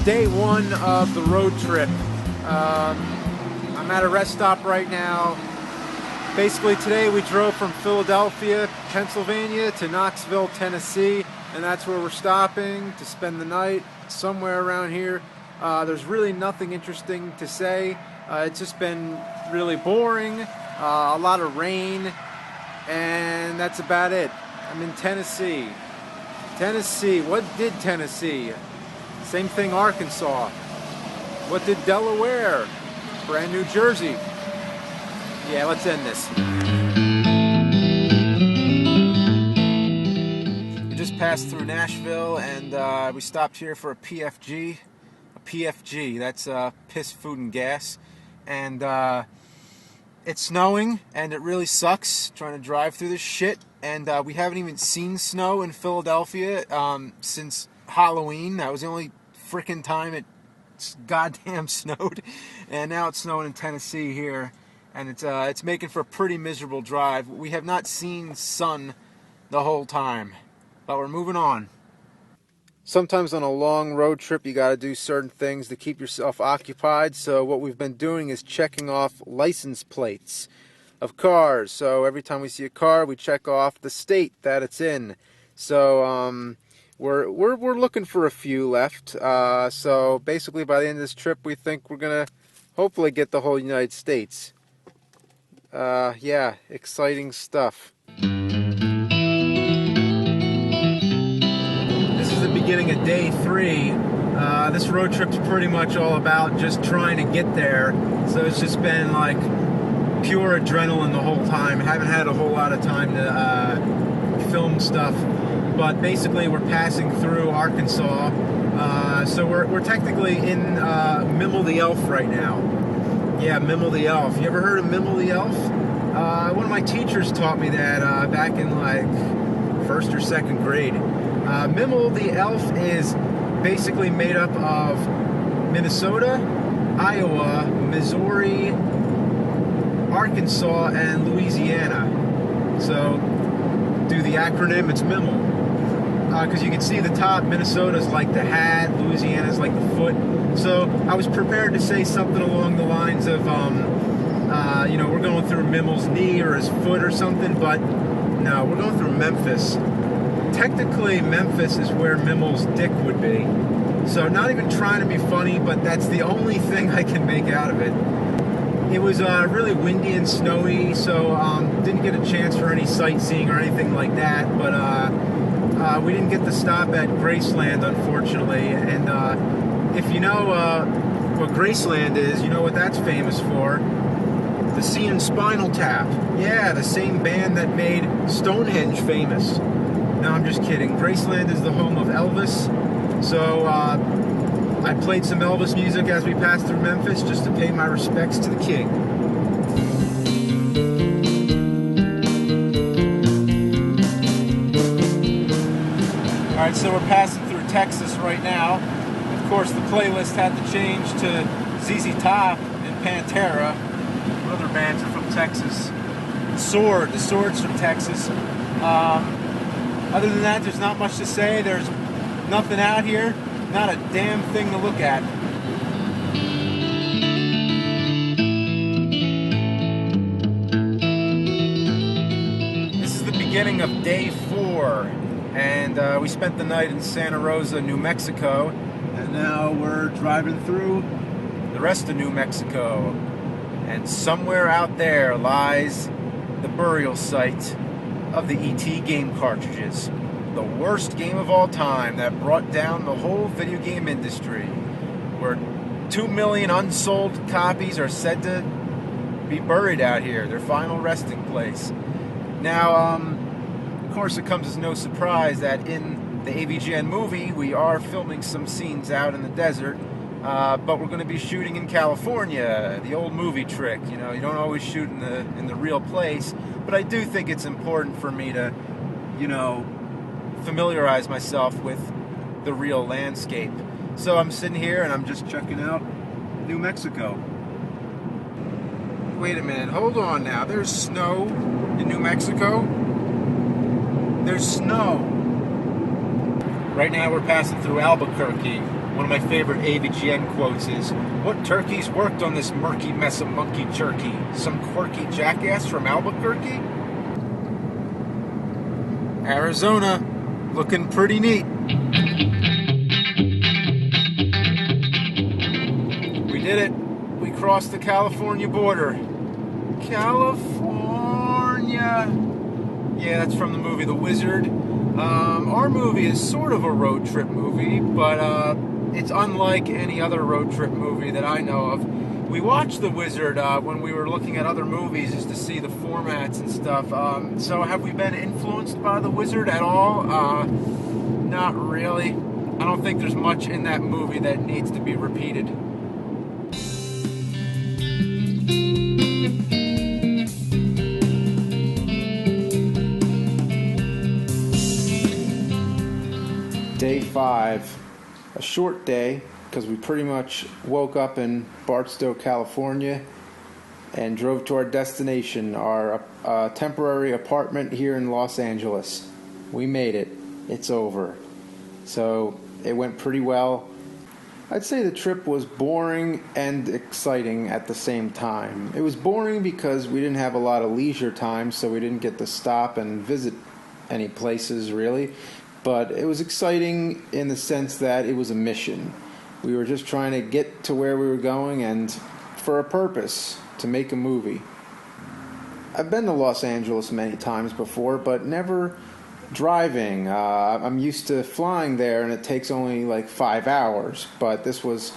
day one of the road trip. I'm at a rest stop right now. Basically today we drove from Philadelphia, Pennsylvania to Knoxville, Tennessee, and that's where we're stopping to spend the night, somewhere around here. There's really nothing interesting to say. It's just been really boring, a lot of rain, and that's about it. I'm in Tennessee. Tennessee, what did Tennessee? Same thing Arkansas. What did Delaware? Brand New Jersey. Yeah, let's end this. We just passed through Nashville and we stopped here for a PFG. A PFG, that's piss, food, and gas. And it's snowing and it really sucks trying to drive through this shit. And we haven't even seen snow in Philadelphia since Halloween. That was the only frickin' time it's goddamn snowed. And now it's snowing in Tennessee here. And it's making for a pretty miserable drive. We have not seen sun the whole time, but we're moving on. Sometimes on a long road trip you got to do certain things to keep yourself occupied. So what we've been doing is checking off license plates of cars. So every time we see a car, we check off the state that it's in. So we're looking for a few left. So basically by the end of this trip, we think we're gonna hopefully get the whole United States. Yeah, exciting stuff. This is the beginning of day 3. This road trip's pretty much all about just trying to get there. So it's just been like pure adrenaline the whole time. Haven't had a whole lot of time to film stuff. But basically we're passing through Arkansas. So we're technically in Mimmel the Elf right now. Yeah, Mimmel the Elf. You ever heard of Mimmel the Elf? One of my teachers taught me that back in like 1st or 2nd grade. Mimmel the Elf is basically made up of Minnesota, Iowa, Missouri, Arkansas, and Louisiana. So do the acronym, it's Mimmel. Because you can see the top, Minnesota's like the hat, Louisiana's like the foot. So I was prepared to say something along the lines of, you know, we're going through Mimmel's knee or his foot or something, but no, we're going through Memphis. Technically, Memphis is where Mimmel's dick would be. So not even trying to be funny, but that's the only thing I can make out of it. It was really windy and snowy, so didn't get a chance for any sightseeing or anything like that, but we didn't get to stop at Graceland, unfortunately. And if you know what Graceland is, you know what that's famous for. The Sea and Spinal Tap. Yeah, the same band that made Stonehenge famous. No, I'm just kidding. Graceland is the home of Elvis. So I played some Elvis music as we passed through Memphis just to pay my respects to the king. Alright, so we're passing through Texas right now. Of course, the playlist had to change to ZZ Top and Pantera. What other bands are from Texas? The Sword's from Texas. Other than that, there's not much to say. There's nothing out here. Not a damn thing to look at. This is the beginning of day 4. And we spent the night in Santa Rosa, New Mexico, and now we're driving through the rest of New Mexico. And somewhere out there lies the burial site of the E.T. game cartridges. The worst game of all time that brought down the whole video game industry, where 2 million unsold copies are said to be buried out here, their final resting place. Now, of course, it comes as no surprise that in the AVGN movie, we are filming some scenes out in the desert, but we're going to be shooting in California, the old movie trick. You know, you don't always shoot in the real place, but I do think it's important for me to, you know, familiarize myself with the real landscape. So I'm sitting here and I'm just checking out New Mexico. Wait a minute, hold on now. There's snow in New Mexico? There's snow. Right now we're passing through Albuquerque. One of my favorite AVGN quotes is, "What turkeys worked on this murky mess of monkey jerky? Some quirky jackass from Albuquerque?" Arizona, looking pretty neat. We did it. We crossed the California border. California. Yeah, that's from the movie The Wizard. Our movie is sort of a road trip movie, but it's unlike any other road trip movie that I know of. We watched The Wizard when we were looking at other movies just to see the formats and stuff. So have we been influenced by The Wizard at all? Not really. I don't think there's much in that movie that needs to be repeated. Day 5, a short day because we pretty much woke up in Barstow, California and drove to our destination, our temporary apartment here in Los Angeles. We made it. It's over. So it went pretty well. I'd say the trip was boring and exciting at the same time. It was boring because we didn't have a lot of leisure time, so we didn't get to stop and visit any places really. But it was exciting in the sense that it was a mission. We were just trying to get to where we were going and for a purpose, to make a movie. I've been to Los Angeles many times before, but never driving. I'm used to flying there and it takes only like 5 hours, but this was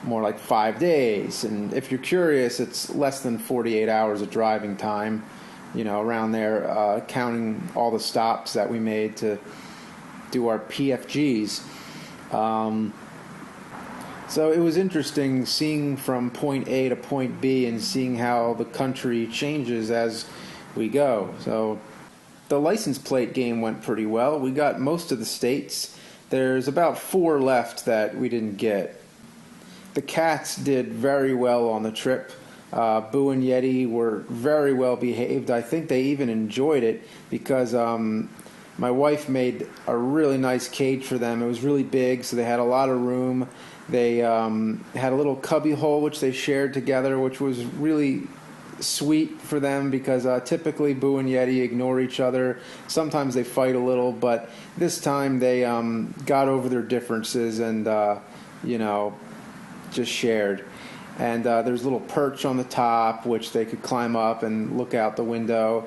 more like 5 days. And if you're curious, it's less than 48 hours of driving time, around there, counting all the stops that we made to do our PFGs. So it was interesting seeing from point A to point B and seeing how the country changes as we go. So the license plate game went pretty well. We got most of the states. There's about 4 left that we didn't get. The cats did very well on the trip. Boo and Yeti were very well behaved. I think they even enjoyed it because my wife made a really nice cage for them. It was really big, so they had a lot of room. They had a little cubby hole which they shared together, which was really sweet for them because typically Boo and Yeti ignore each other. Sometimes they fight a little, but this time they got over their differences and, just shared. And there's a little perch on the top which they could climb up and look out the window.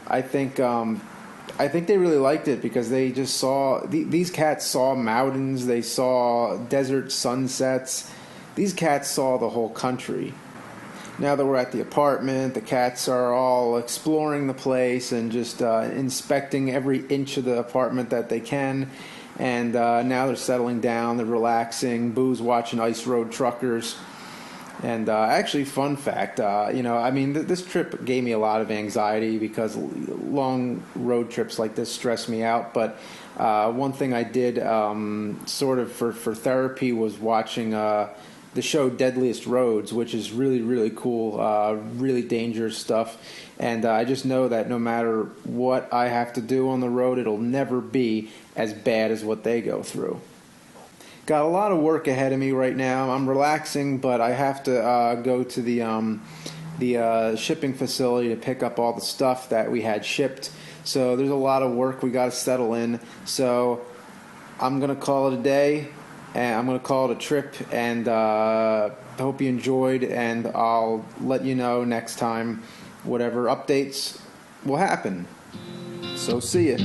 I think they really liked it because they just saw, these cats saw mountains, they saw desert sunsets. These cats saw the whole country. Now that we're at the apartment, the cats are all exploring the place and just inspecting every inch of the apartment that they can. And now they're settling down, they're relaxing. Boo's watching Ice Road Truckers. And actually, fun fact, this trip gave me a lot of anxiety because long road trips like this stress me out. But one thing I did sort of for therapy was watching the show Deadliest Roads, which is really, really cool, really dangerous stuff. And I just know that no matter what I have to do on the road, it'll never be as bad as what they go through. Got a lot of work ahead of me right now. I'm relaxing, but I have to go to the shipping facility to pick up all the stuff that we had shipped. So there's a lot of work we got to settle in. So I'm going to call it a day, and I'm going to call it a trip, and hope you enjoyed, and I'll let you know next time whatever updates will happen. So see ya.